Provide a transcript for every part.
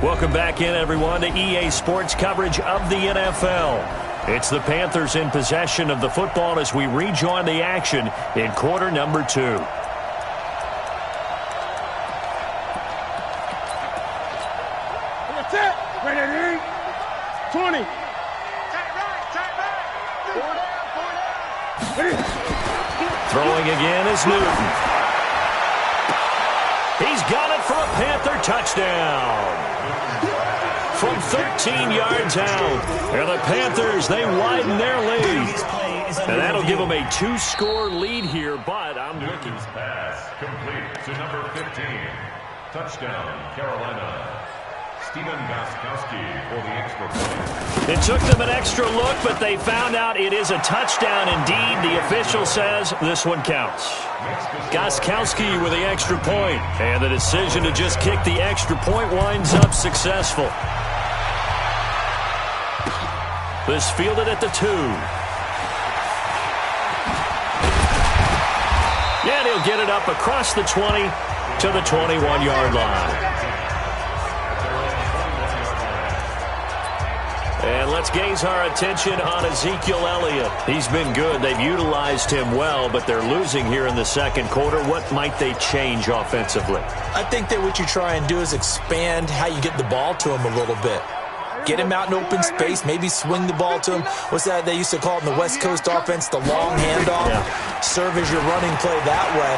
Welcome back in, everyone, to EA Sports coverage of the NFL. It's the Panthers in possession of the football as we rejoin the action in quarter number 2. That's it. Ready, 20. Throwing again is Newton. He's got it for a Panther touchdown. From 13 yards out. And the Panthers, they widen their lead. And that'll give them a 2-score lead here, but I'm looking. Pass complete to number 15. Touchdown, Carolina. Stephen Gostkowski for the extra point. It took them an extra look, but they found out it is a touchdown indeed. The official says this one counts. Gostkowski with the extra point. And the decision to just kick the extra point winds up successful. This fielded at the 2. And he'll get it up across the 20 to the 21-yard line. And let's gaze our attention on Ezekiel Elliott. He's been good. They've utilized him well, but they're losing here in the second quarter. What might they change offensively? I think that what you try and do is expand how you get the ball to him a little bit. Get him out in open space, maybe swing the ball to him. What's that they used to call it in the West Coast offense, the long handoff? Yeah. Serve as your running play that way,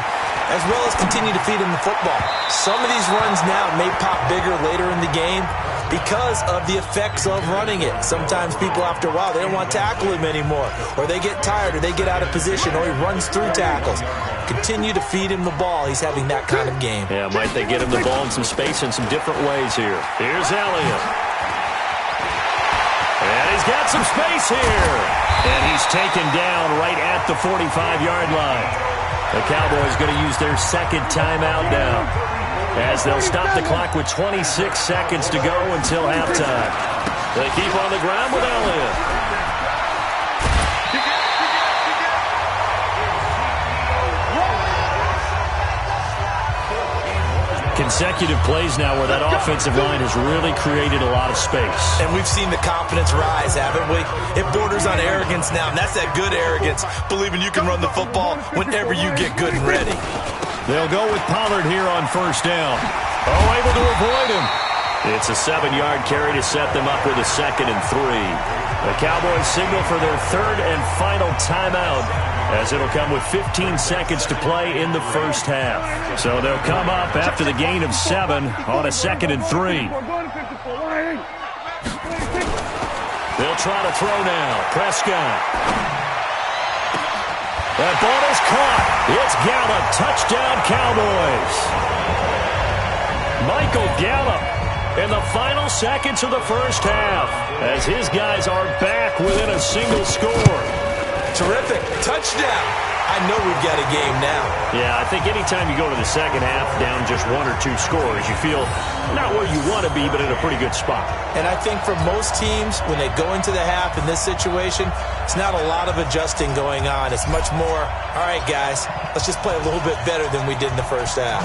as well as continue to feed him the football. Some of these runs now may pop bigger later in the game because of the effects of running it. Sometimes people, after a while, they don't want to tackle him anymore, or they get tired, or they get out of position, or he runs through tackles. Continue to feed him the ball. He's having that kind of game. Yeah, might they get him the ball in some space in some different ways here. Here's Elliott. And he's got some space here. And he's taken down right at the 45-yard line. The Cowboys going to use their second timeout now, as they'll stop the clock with 26 seconds to go until halftime. They keep on the ground with Elliott. Consecutive plays now where that offensive line has really created a lot of space. And we've seen the confidence rise, haven't we? It borders on arrogance now, and that's that good arrogance, believing you can run the football whenever you get good and ready. They'll go with Pollard here on first down. Oh, able to avoid him. It's a 7-yard carry to set them up with a 2nd and 3. The Cowboys signal for their third and final timeout, as it'll come with 15 seconds to play in the first half. So they'll come up after the gain of 7 on a 2nd and 3. They'll try to throw now. Prescott. That ball is caught. It's Gallup. Touchdown, Cowboys. Michael Gallup in the final seconds of the first half, as his guys are back within a single score. Terrific. Touchdown. I know we've got a game now. Yeah, I think anytime you go to the second half down just 1 or 2 scores, you feel not where you want to be, but in a pretty good spot. And I think for most teams, when they go into the half in this situation, it's not a lot of adjusting going on. It's much more, all right, guys, let's just play a little bit better than we did in the first half.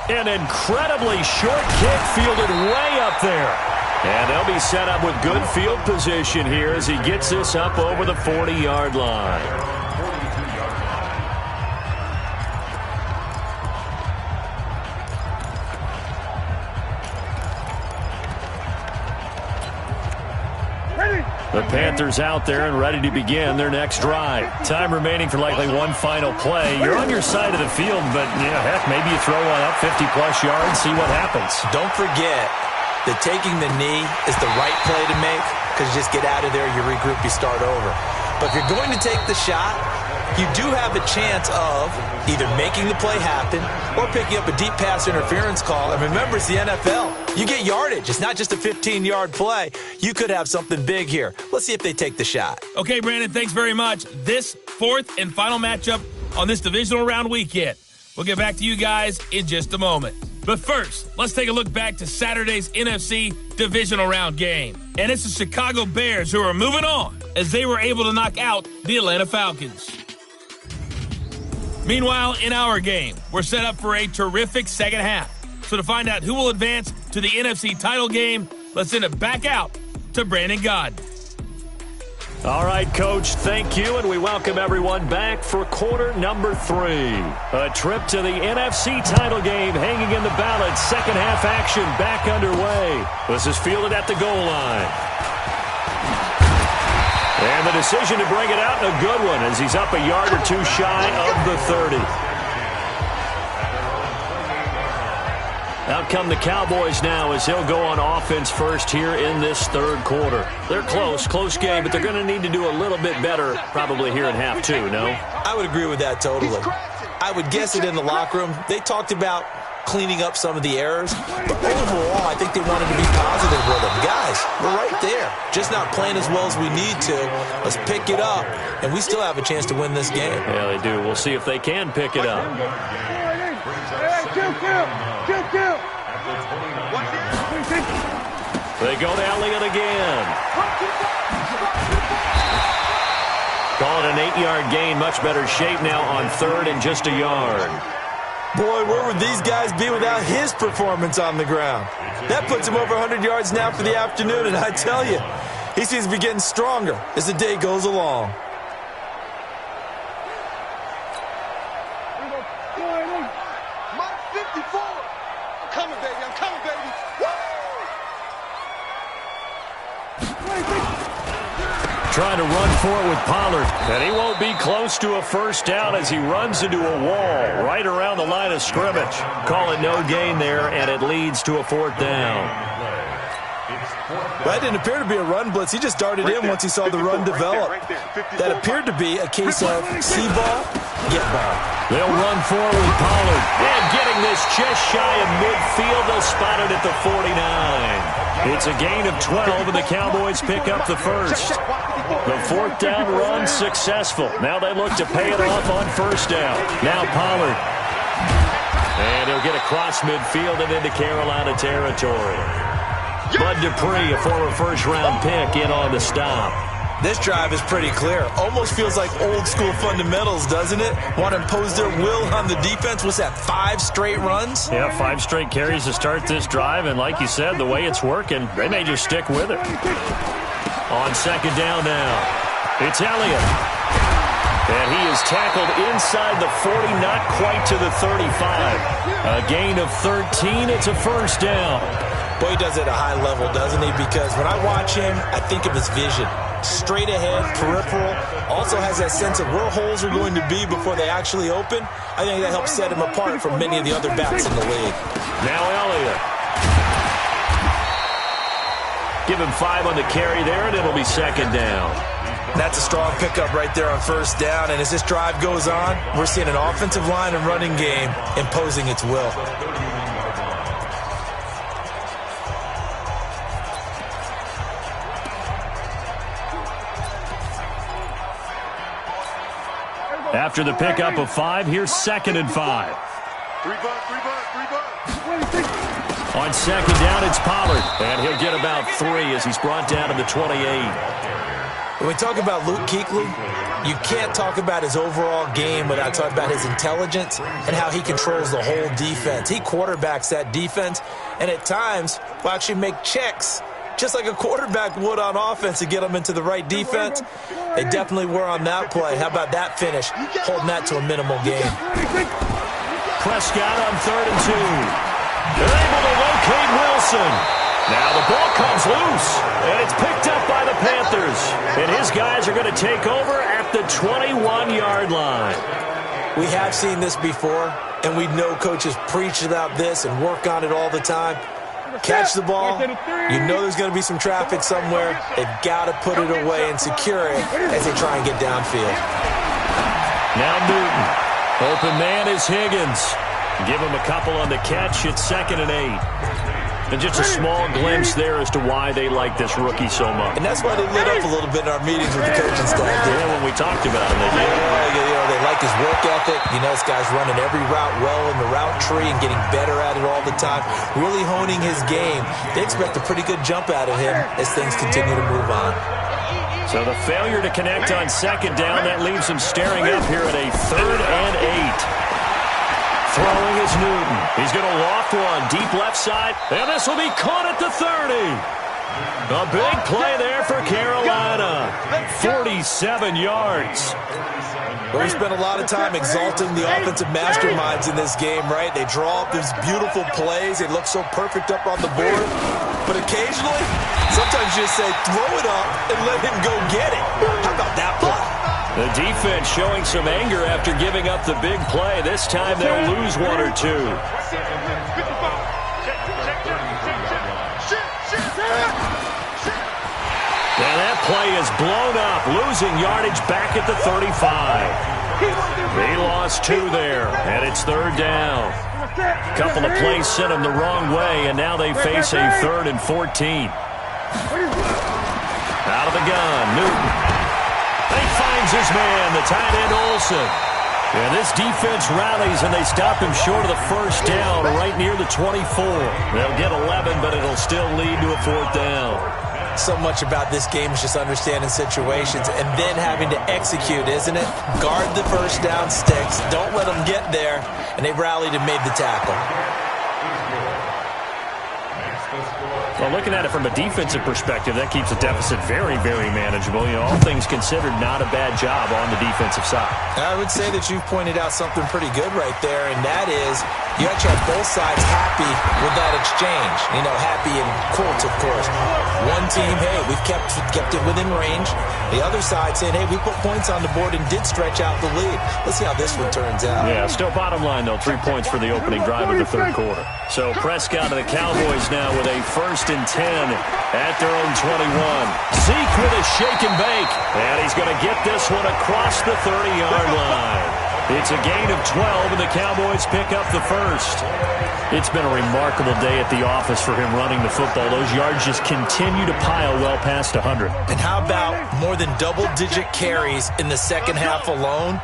An incredibly short kick fielded way up there. And they'll be set up with good field position here as he gets this up over the 40-yard line. The Panthers out there and ready to begin their next drive. Time remaining for likely one final play. You're on your side of the field, but yeah, heck, maybe you throw one up 50-plus yards, see what happens. Don't forget that taking the knee is the right play to make, because you just get out of there, you regroup, you start over. But if you're going to take the shot, you do have a chance of either making the play happen or picking up a deep pass interference call. And remember, it's the NFL. You get yardage. It's not just a 15-yard play. You could have something big here. Let's see if they take the shot. Okay, Brandon, thanks very much. This fourth and final matchup on this divisional round weekend. We'll get back to you guys in just a moment. But first, let's take a look back to Saturday's NFC divisional round game. And it's the Chicago Bears who are moving on as they were able to knock out the Atlanta Falcons. Meanwhile, in our game, we're set up for a terrific second half So to find out who will advance to the NFC title game, let's send it back out to Brandon Gaudin. All right, Coach, thank you, and we welcome everyone back for quarter number 3. A trip to the NFC title game hanging in the balance. Second half action back underway. This is fielded at the goal line. And the decision to bring it out, a good one, as he's up a yard or two shy of the 30. Out come the Cowboys now as he'll go on offense first here in this third quarter. They're close game, but they're going to need to do a little bit better probably here in half 2, no? I would agree with that totally. I would guess it in the locker room. They talked about cleaning up some of the errors, but overall, I think they wanted to be positive with them. Guys, we're right there. Just not playing as well as we need to. Let's pick it up, and we still have a chance to win this game. Yeah, they do. We'll see if they can pick it up. Kill. They go to Elliott again. Call it an 8-yard gain. Much better shape now on third and just a yard. Boy, where would these guys be without his performance on the ground? That puts him over 100 yards now for the afternoon, and I tell you, he seems to be getting stronger as the day goes along. Trying to run for it with Pollard. And he won't be close to a first down as he runs into a wall right around the line of scrimmage. Call it no gain there, and it leads to a fourth down. That didn't appear to be a run blitz. He just darted in once he saw the run develop. That appeared to be a case of see ball, get ball. They'll run forward with Pollard. And getting this just shy of midfield, they'll spot it at the 49. It's a gain of 12, and the Cowboys pick up the first. The fourth down run successful. Now they look to pay it off on first down. Now Pollard. And he'll get across midfield and into Carolina territory. Bud Dupree, a former first-round pick, in on the stop. This drive is pretty clear. Almost feels like old-school fundamentals, doesn't it? Want to impose their will on the defense. What's that, 5 straight runs? Yeah, 5 straight carries to start this drive, and like you said, the way it's working, they may just stick with it. On second down now, it's Elliott. And he is tackled inside the 40, not quite to the 35. A gain of 13, it's a first down. Boy, he does it at a high level, doesn't he? Because when I watch him, I think of his vision. Straight ahead, peripheral. Also has that sense of where holes are going to be before they actually open. I think that helps set him apart from many of the other backs in the league. Now Elliott. Give him 5 on the carry there, and it'll be second down. That's a strong pickup right there on first down. And as this drive goes on, we're seeing an offensive line and running game imposing its will. After the pickup of 5, here's second and 5. 3 bucks. On second down, it's Pollard. And he'll get about 3 as he's brought down to the 28. When we talk about Luke Kuechly, you can't talk about his overall game without talking about his intelligence and how he controls the whole defense. He quarterbacks that defense, and at times will actually make checks just like a quarterback would on offense to get them into the right defense. They definitely were on that play. How about that finish? Holding that to a minimal gain. Prescott on 3rd and 2. They're able to locate Wilson. Now the ball comes loose, and it's picked up by the Panthers. And his guys are going to take over at the 21-yard line. We have seen this before, and we know coaches preach about this and work on it all the time. Catch the ball. You know there's going to be some traffic somewhere. They've got to put it away and secure it as they try and get downfield. Now Newton. Open man is Higgins. Give him a couple on the catch. It's 2nd and 8. And just a small glimpse there as to why they like this rookie so much. And that's why they lit up a little bit in our meetings with the coaching staff. Yeah, when we talked about him, they did. Yeah, they like his work ethic. You know, this guy's running every route well in the route tree and getting better at it all the time. Really honing his game. They expect a pretty good jump out of him as things continue to move on. So the failure to connect on second down, that leaves him staring up here at a 3rd and 8. Throwing is Newton. He's going to loft one deep left side, and this will be caught at the 30. A big play there for Carolina. 47 yards. Well, we spent a lot of time exalting the offensive masterminds in this game, right? They draw up these beautiful plays. They look so perfect up on the board. But occasionally, sometimes you just say, throw it up and let him go get it. How about that play? The defense showing some anger after giving up the big play. This time they'll lose one or two. And that play is blown up, losing yardage back at the 35. They lost 2 there, and it's 3rd down. A couple of plays sent them the wrong way, and now they face a 3rd and 14. Out of the gun, Newton. He finds his man, the tight end Olsen. And this defense rallies, and they stop him short of the first down right near the 24. They'll get 11, but it'll still lead to a 4th down. So much about this game is just understanding situations and then having to execute, isn't it? Guard the first down sticks. Don't let them get there. And they rallied and made the tackle. Well, looking at it from a defensive perspective, that keeps the deficit very, very manageable. You know, all things considered, not a bad job on the defensive side. I would say that you've pointed out something pretty good right there, and that is you actually have both sides happy with that exchange. You know, happy in quotes, of course. One team, hey, we've kept it within range. The other side saying, hey, we put points on the board and did stretch out the lead. Let's see how this one turns out. Yeah, still bottom line, though, 3 points for the opening drive of the 3rd quarter. So Prescott and the Cowboys now with a 1st and 10 at their own 21. Zeke with a shake and bake, and he's going to get this one across the 30-yard line. It's a gain of 12, and the Cowboys pick up the 1st. It's been a remarkable day at the office for him running the football. Those yards just continue to pile well past 100. And how about more than double-digit carries in the second half alone?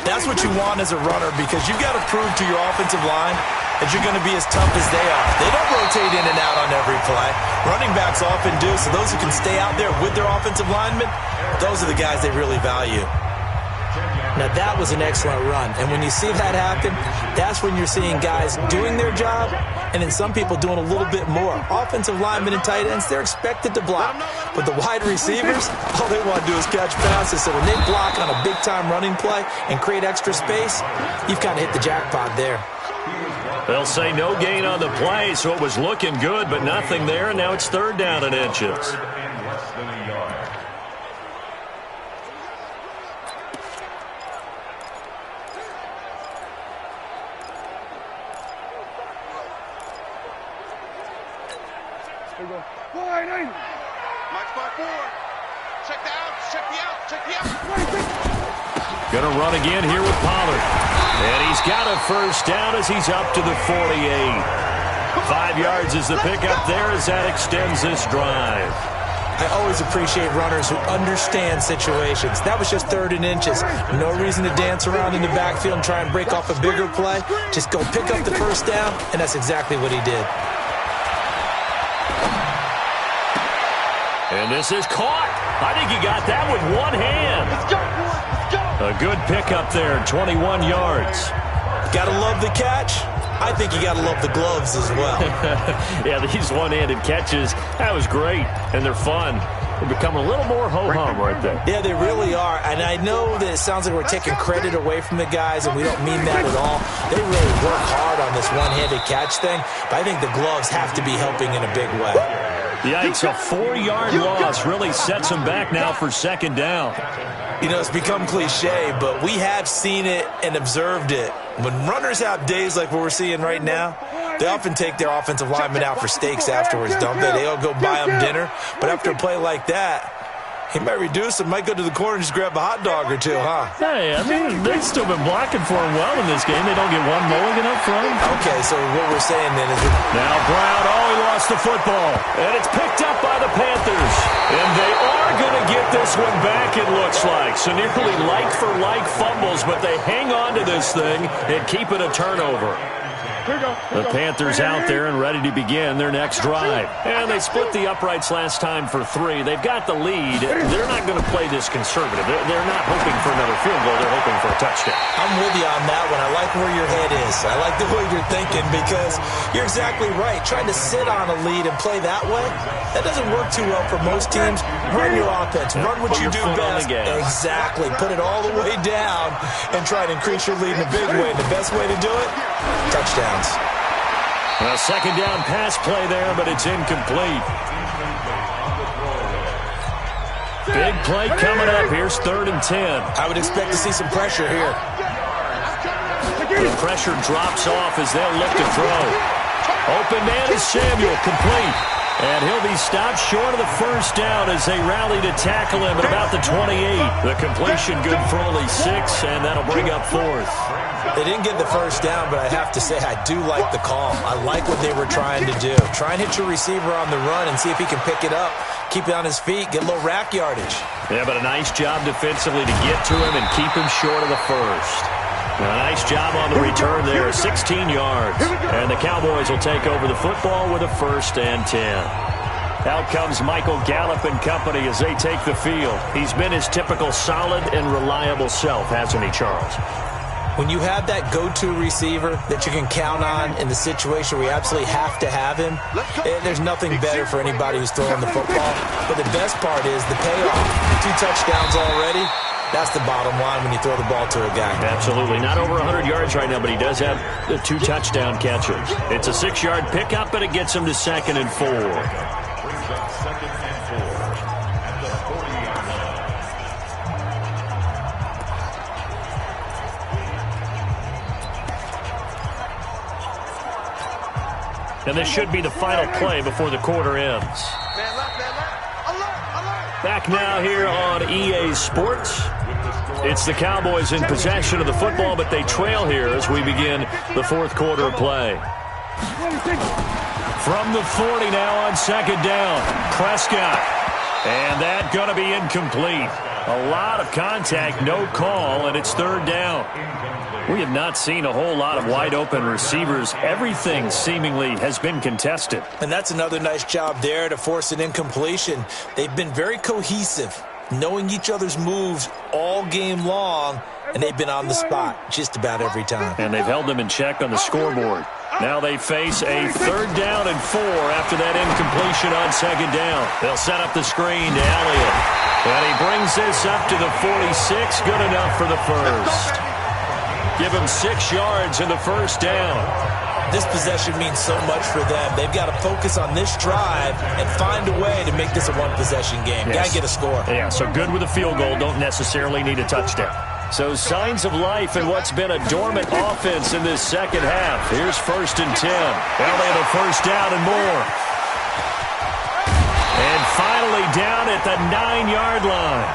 That's what you want as a runner, because you've got to prove to your offensive line that you're going to be as tough as they are. They don't rotate in and out on every play. Running backs often do, so those who can stay out there with their offensive linemen, those are the guys they really value. Now, that was an excellent run, and when you see that happen, that's when you're seeing guys doing their job and then some people doing a little bit more. Offensive linemen and tight ends, they're expected to block, but the wide receivers, all they want to do is catch passes, so when they block on a big-time running play and create extra space, you've kind of hit the jackpot there. They'll say no gain on the play, so it was looking good, but nothing there, and now it's 3rd down and inches. Going to run again here with Pollard. And he's got a 1st down as he's up to the 48. 5 yards is the pickup there as that extends this drive. I always appreciate runners who understand situations. That was just 3rd and inches. No reason to dance around in the backfield and try and break off a bigger play. Just go pick up the 1st down, and that's exactly what he did. And this is caught. I think he got that with one hand. Let's go, boy. Let's go. A good pickup there, 21 yards. Gotta love the catch. I think you gotta love the gloves as well. Yeah, these one-handed catches, that was great, and they're fun. They're becoming a little more ho-hum right there. Yeah, they really are, and I know that it sounds like we're taking credit away from the guys, and we don't mean that at all. They really work hard on this one-handed catch thing, but I think the gloves have to be helping in a big way. Yikes, a 4-yard loss really sets them back now for 2nd down. You know, it's become cliche, but we have seen it and observed it. When runners have days like what we're seeing right now, they often take their offensive linemen out for steaks afterwards, don't they? They all go buy them dinner. But after a play like that, he might reduce it, might go to the corner and just grab a hot dog or two, huh? Hey, I mean, they've still been blocking for him well in this game. They don't get one mulligan up front. Okay, so what we're saying then is that now Brown, he lost the football. And it's picked up by the Panthers. And they are going to get this one back, it looks like. So nearly like-for-like fumbles, but they hang on to this thing and keep it a turnover. The Panthers out there and ready to begin their next drive. And they split the uprights last time for 3. They've got the lead. They're not going to play this conservative. They're not hoping for another field goal. They're hoping for a touchdown. I'm with you on that one. I like where your head is. I like the way you're thinking because you're exactly right. Trying to sit on a lead and play that way, that doesn't work too well for most teams. Run your offense. Run what you do best. Exactly. Put it all the way down and try to increase your lead in a big way. And the best way to do it, touchdowns. A second down pass play there, but it's incomplete. Big play coming up. Here's 3rd and 10. I would expect to see some pressure here. The pressure drops off as they'll look to throw. Open man is Samuel, complete. And he'll be stopped short of the first down as they rally to tackle him at about the 28. The completion good for only 6, and that'll bring up 4th. They didn't get the first down, but I have to say I do like the call. I like what they were trying to do. Try and hit your receiver on the run and see if he can pick it up, keep it on his feet, get a little rack yardage. Yeah, but a nice job defensively to get to him and keep him short of the first. A nice job on the return there, 16 yards. And the Cowboys will take over the football with a 1st and 10. Out comes Michael Gallup and company as they take the field. He's been his typical solid and reliable self, hasn't he, Charles? When you have that go-to receiver that you can count on in the situation where you absolutely have to have him, there's nothing better for anybody who's throwing the football. But the best part is the payoff. 2 touchdowns already. That's the bottom line when you throw the ball to a guy. Absolutely. Not over 100 yards right now, but he does have the 2 touchdown catches. It's a 6-yard pickup, but it gets him to 2nd and 4. Brings up 2nd and 4 at the 40-yard line. And this should be the final play before the quarter ends. Back now here on EA Sports. It's the Cowboys in possession of the football, but they trail here as we begin the 4th quarter of play. From the 40 now on 2nd down, Prescott. And that going to be incomplete. A lot of contact, no call, and it's 3rd down. We have not seen a whole lot of wide-open receivers. Everything seemingly has been contested. And that's another nice job there to force an incompletion. They've been very cohesive, knowing each other's moves all game long, and they've been on the spot just about every time. And they've held them in check on the scoreboard. Now they face a 3rd down and 4 after that incompletion on 2nd down. They'll set up the screen to Elliott. And he brings this up to the 46. Good enough for the first. Give him 6 yards in the first down. This possession means so much for them. They've got to focus on this drive and find a way to make this a one-possession game. Got to get a score. Yeah, so good with a field goal. Don't necessarily need a touchdown. So signs of life in what's been a dormant offense in this second half. Here's 1st and 10. Well, they have a first down and more. And finally down at the 9-yard line.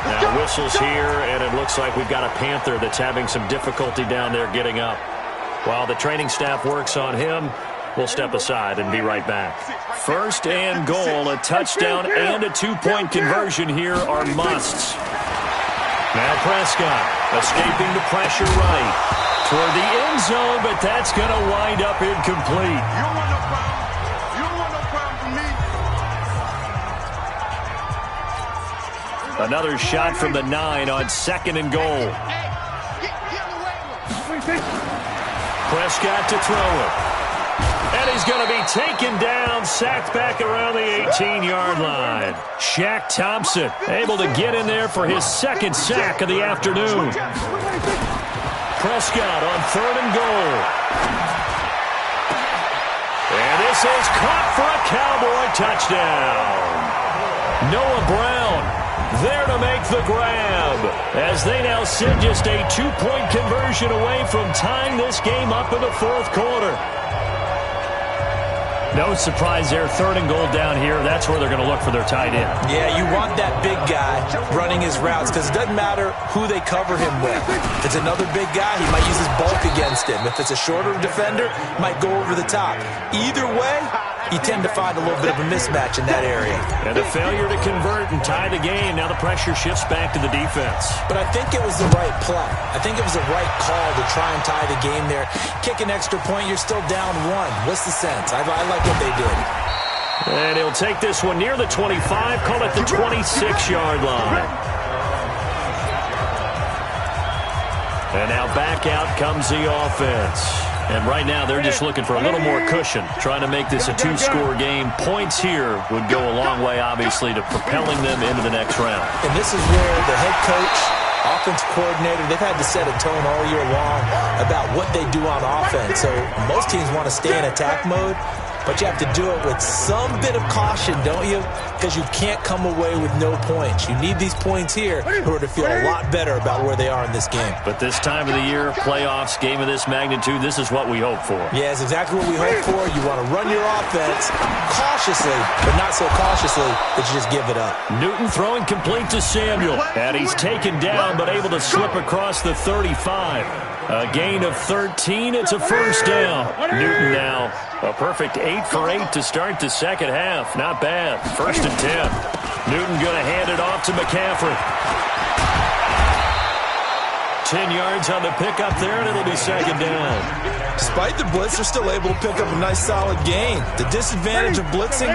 Now whistles here, and it looks like we've got a Panther that's having some difficulty down there getting up. While the training staff works on him, we'll step aside and be right back. 1st and goal, a touchdown and a 2-point conversion here are musts. Now Prescott escaping the pressure right toward the end zone, but that's going to wind up incomplete. You don't want no problem. You don't want no problem from me. Another shot from the 9 on 2nd and goal. Prescott to throw it. And he's going to be taken down, sacked back around the 18-yard line. Shaq Thompson able to get in there for his 2nd sack of the afternoon. Prescott on 3rd and goal. And this is caught for a Cowboy touchdown. Noah Brown there to make the grab as they now sit just a 2-point conversion away from tying this game up in the 4th quarter. No surprise there. 3rd and goal down here. That's where they're going to look for their tight end. Yeah, you want that big guy running his routes because it doesn't matter who they cover him with. If it's another big guy, he might use his bulk against him. If it's a shorter defender, he might go over the top. Either way, you tend to find a little bit of a mismatch in that area. And a failure to convert and tie the game. Now the pressure shifts back to the defense. But I think it was the right play. I think it was the right call to try and tie the game there. Kick an extra point, you're still down 1. What's the sense? I like what they did. And he'll take this one near the 25, call it the 26-yard line. And now back out comes the offense. And right now they're just looking for a little more cushion, trying to make this a 2-score game. Points here would go a long way, obviously, to propelling them into the next round. And this is where the head coach, offense coordinator, they've had to set a tone all year long about what they do on offense. So most teams want to stay in attack mode, but you have to do it with some bit of caution, don't you? Because you can't come away with no points. You need these points here in order to feel a lot better about where they are in this game. But this time of the year, playoffs, game of this magnitude, this is what we hope for. Yeah, it's exactly what we hope for. You want to run your offense cautiously, but not so cautiously that you just give it up. Newton throwing complete to Samuel. And he's taken down, but able to slip across the 35. A gain of 13. It's a 1st down. Newton now a perfect 8 for 8 to start the second half. Not bad. 1st and 10. Newton going to hand it off to McCaffrey. 10 yards on the pickup there, and it'll be 2nd down. Despite the blitz, they're still able to pick up a nice solid gain. The disadvantage of blitzing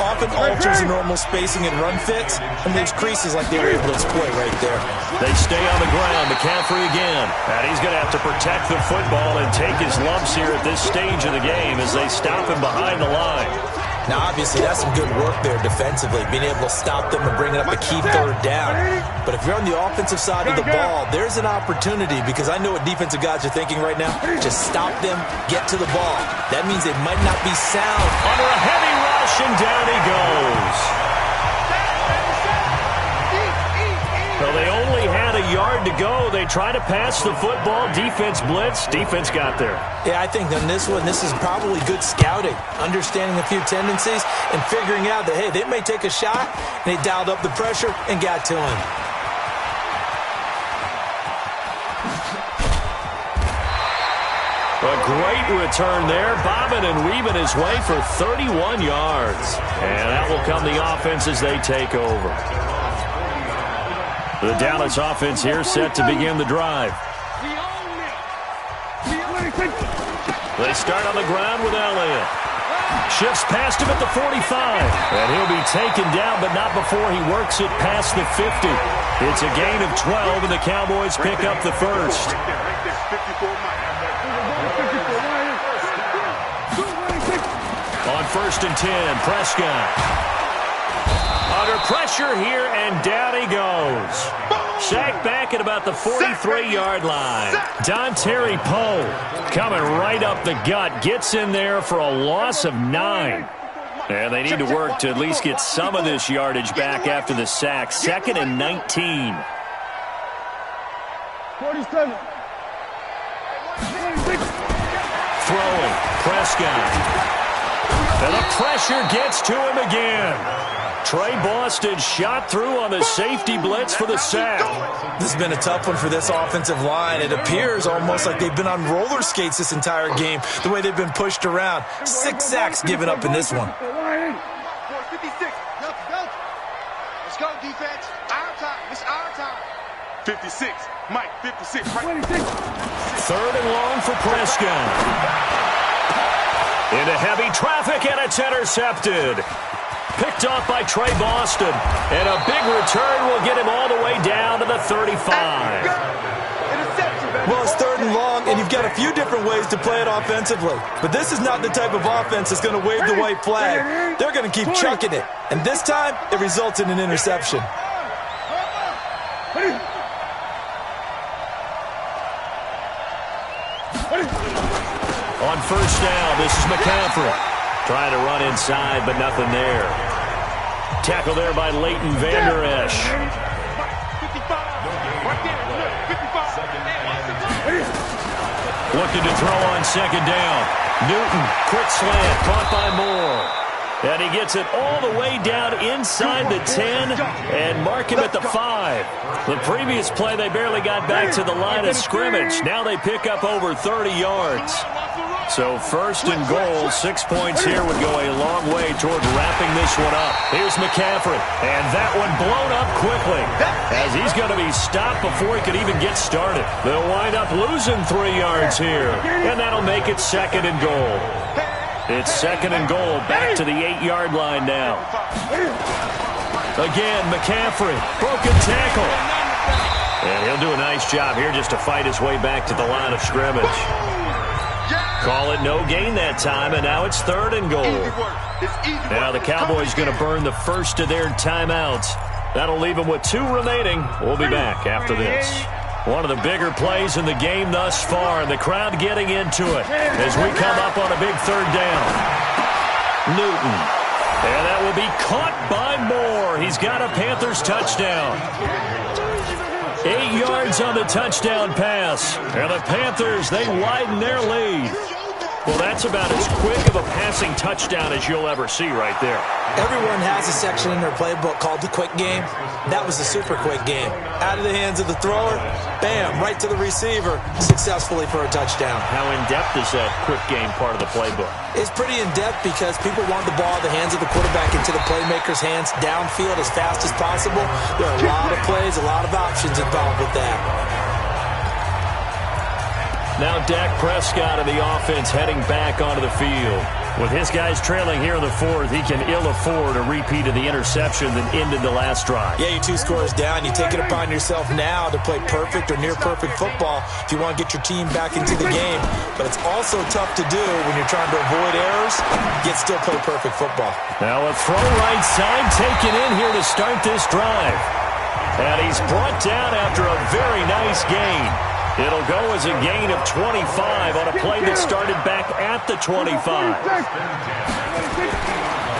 often alters the normal spacing and run fits and leaves creases like they were able to exploit right there. They stay on the ground. McCaffrey again. And he's going to have to protect the football and take his lumps here at this stage of the game as they stop him behind the line. Now, obviously, that's some good work there defensively, being able to stop them and bring it up a key 3rd down. But if you're on the offensive side of the ball, there's an opportunity because I know what defensive guys are thinking right now. Just stop them, get to the ball. That means they might not be sound. Under a heavy rush, and down he goes. Well, they only had a yard to go. They try to pass the football. Defense blitz. Defense got there. Yeah, I think on this one, this is probably good scouting, understanding a few tendencies, and figuring out that, hey, they may take a shot, and they dialed up the pressure and got to him. A great return there. Bobbing and weaving his way for 31 yards. And that will come the offense as they take over. The Dallas offense here set to begin the drive. They start on the ground with Elliott. Shifts past him at the 45. And he'll be taken down, but not before he works it past the 50. It's a gain of 12, and the Cowboys pick up the 1st. On 1st and 10, Prescott. Under pressure here, and down he goes. Sacked back at about the 43-yard line. Dontari Poe coming right up the gut. Gets in there for a loss of 9. And they need to work to at least get some of this yardage back after the sack. 2nd and 19. 47. Throwing. Prescott. And the pressure gets to him again. Trey Boston shot through on the safety blitz for the sack. This has been a tough one for this offensive line. It appears almost like they've been on roller skates this entire game, the way they've been pushed around. 6 sacks given up in this one. 56. Let's go, defense. Our time. It's our time. 56. Mike, 56. Right. 3rd and long for Prescott. Into heavy traffic, and it's intercepted. Picked off by Trey Boston. And a big return will get him all the way down to the 35. Well, it's 3rd and long, and you've got a few different ways to play it offensively. But this is not the type of offense that's going to wave the white flag. They're going to keep chucking it. And this time, it results in an interception. On 1st down, this is McCaffrey. Trying to run inside, but nothing there. Tackle there by Leighton Vander Esch. Looking to throw on 2nd down. Newton, quick slant, caught by Moore. And he gets it all the way down inside the 10 and mark him at the 5. The previous play, they barely got back to the line of scrimmage. Now they pick up over 30 yards. So first and goal, 6 points here would go a long way toward wrapping this one up. Here's McCaffrey, and that one blown up quickly as he's going to be stopped before he could even get started. They'll wind up losing 3 yards here, and that'll make it second and goal. It's second and goal, back to the 8-yard line now. Again, McCaffrey, broken tackle. And he'll do a nice job here just to fight his way back to the line of scrimmage. Call it no gain that time, and now it's third and goal. Now the Cowboys going to burn the first of their timeouts. That'll leave them with 2 remaining. We'll be back after this. One of the bigger plays in the game thus far, and the crowd getting into it as we come up on a big third down. Newton. And that will be caught by Moore. He's got a Panthers touchdown. 8 yards on the touchdown pass. And the Panthers, they widen their lead. Well, that's about as quick of a passing touchdown as you'll ever see right there. Everyone has a section in their playbook called the quick game. That was a super quick game. Out of the hands of the thrower, bam, right to the receiver, successfully for a touchdown. How in-depth is that quick game part of the playbook? It's pretty in-depth because people want the ball in the hands of the quarterback into the playmaker's hands downfield as fast as possible. There are a lot of plays, a lot of options involved with that. Now Dak Prescott of the offense heading back onto the field. With his guys trailing here in the fourth, he can ill afford a repeat of the interception that ended the last drive. Yeah, you're 2 scores down. You take it upon yourself now to play perfect or near-perfect football if you want to get your team back into the game. But it's also tough to do when you're trying to avoid errors, yet still play perfect football. Now a throw right side taken in here to start this drive. And he's brought down after a very nice gain. It'll go as a gain of 25 on a play that started back at the 25.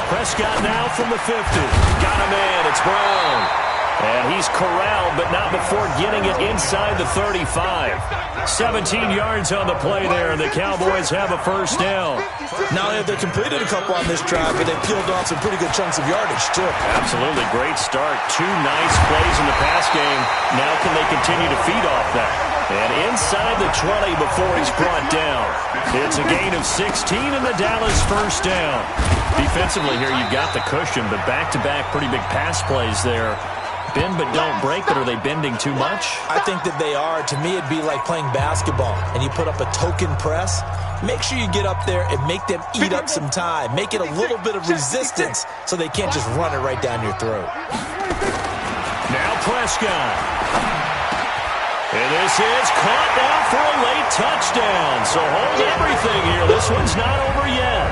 Prescott now from the 50. Got a man. It's Brown. And he's corralled, but not before getting it inside the 35. 17 yards on the play there, and the Cowboys have a first down. Not only have they completed a couple on this drive, but they peeled off some pretty good chunks of yardage, too. Absolutely. Great start. 2 nice plays in the pass game. Now can they continue to feed off that? And inside the 20 before he's brought down. It's a gain of 16 in the Dallas first down. Defensively here, you've got the cushion, but back-to-back pretty big pass plays there. Bend but don't break, but are they bending too much? I think that they are. To me, it'd be like playing basketball, and you put up a token press. Make sure you get up there and make them eat up some time. Make it a little bit of resistance so they can't just run it right down your throat. Now Prescott. And this is caught now for a late touchdown. So hold everything here. This one's not over yet.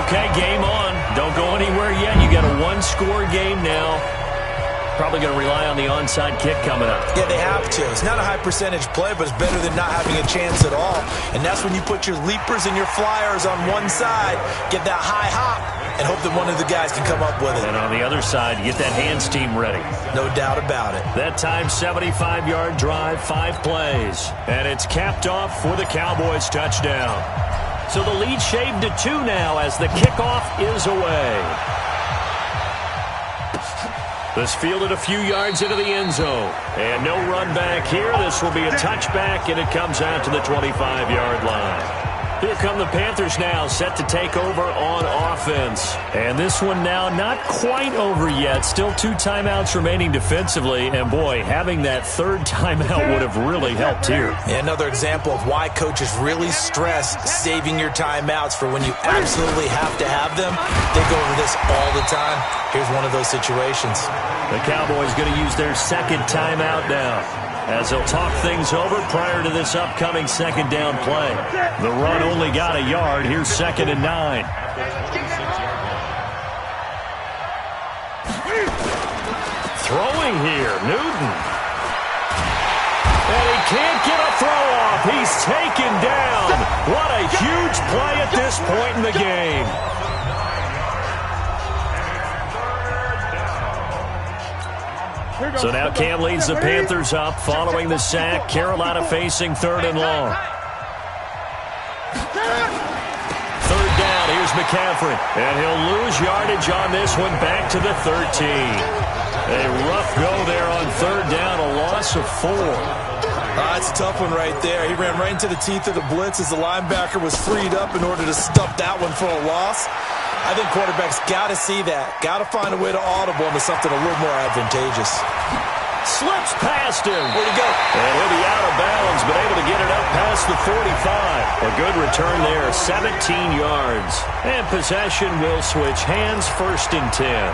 Okay, game on. Don't go anywhere yet. You got a 1-score game now. Probably going to rely on the onside kick coming up. Yeah, they have to. It's not a high percentage play, but it's better than not having a chance at all. And that's when you put your leapers and your flyers on one side, get that high hop, and hope that one of the guys can come up with it. And on the other side, get that hands team ready. No doubt about it. That time, 75-yard drive, 5 plays. And it's capped off for the Cowboys touchdown. So the lead shaved to 2 now as the kickoff is away. This fielded a few yards into the end zone. And no run back here. This will be a touchback, and it comes out to the 25-yard line. Here come the Panthers now, set to take over on offense. And this one now not quite over yet. Still 2 timeouts remaining defensively. And, boy, having that 3rd timeout would have really helped here. Yeah, another example of why coaches really stress saving your timeouts for when you absolutely have to have them. They go over this all the time. Here's one of those situations. The Cowboys going to use their 2nd timeout now, as they'll talk things over prior to this upcoming 2nd down play. The run only got a yard. Here's 2nd and 9. Throwing here, Newton. And he can't get a throw off. He's taken down. What a huge play at this point in the game. So now Cam leads the Panthers up following the sack. Carolina facing 3rd and long. McCaffrey, and he'll lose yardage on this one, back to the 13. A rough go there on third down, a loss of 4. It's a tough one right there. He ran right into the teeth of the blitz as the linebacker was freed up in order to stuff that one for a loss. I think quarterbacks got to see that. Got to find a way to audible into something a little more advantageous. Slips past him. Where'd he go? And he'll be out of bounds, but able to get it up past the 45. A good return there, 17 yards. And possession will switch hands, 1st and 10.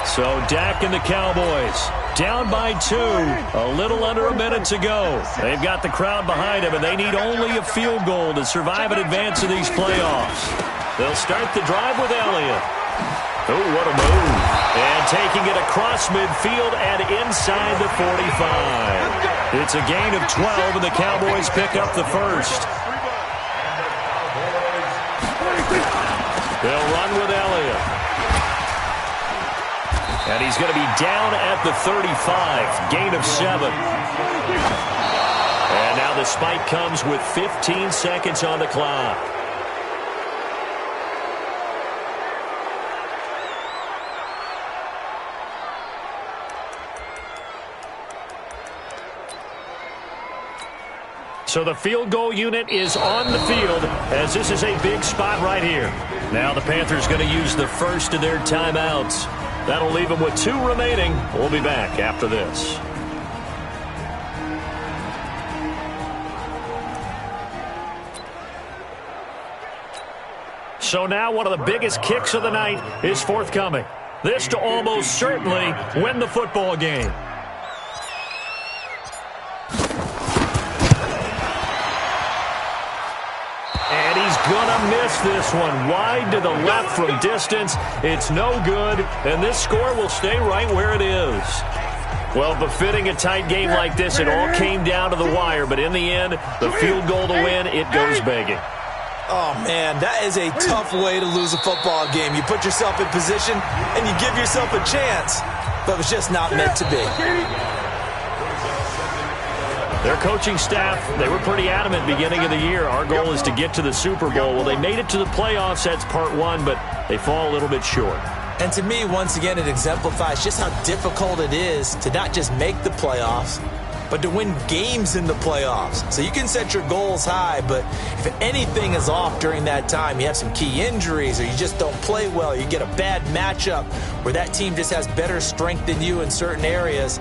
So Dak and the Cowboys down by 2. A little under a minute to go. They've got the crowd behind them, and they need only a field goal to survive and advance in these playoffs. They'll start the drive with Elliott. Oh, what a move. And taking it across midfield and inside the 45. It's a gain of 12, and the Cowboys pick up the first. They'll run with Elliott. And he's going to be down at the 35. Gain of 7. And now the spike comes with 15 seconds on the clock. So the field goal unit is on the field, as this is a big spot right here. Now the Panthers going to use the first of their timeouts. That'll leave them with 2 remaining. We'll be back after this. So now one of the biggest kicks of the night is forthcoming. This to almost certainly win the football game. Gonna miss this one. Wide to the left from distance. It's no good, and this score will stay right where it is. Well, befitting a tight game like this, it all came down to the wire, but in the end, the field goal to win, it goes begging. Oh, man, that is a tough way to lose a football game. You put yourself in position, and you give yourself a chance, but it's just not meant to be. Their coaching staff, they were pretty adamant beginning of the year. Our goal is to get to the Super Bowl. Well, they made it to the playoffs. That's part 1, but they fall a little bit short. And to me, once again, it exemplifies just how difficult it is to not just make the playoffs, but to win games in the playoffs. So you can set your goals high, but if anything is off during that time, you have some key injuries or you just don't play well, you get a bad matchup where that team just has better strength than you in certain areas,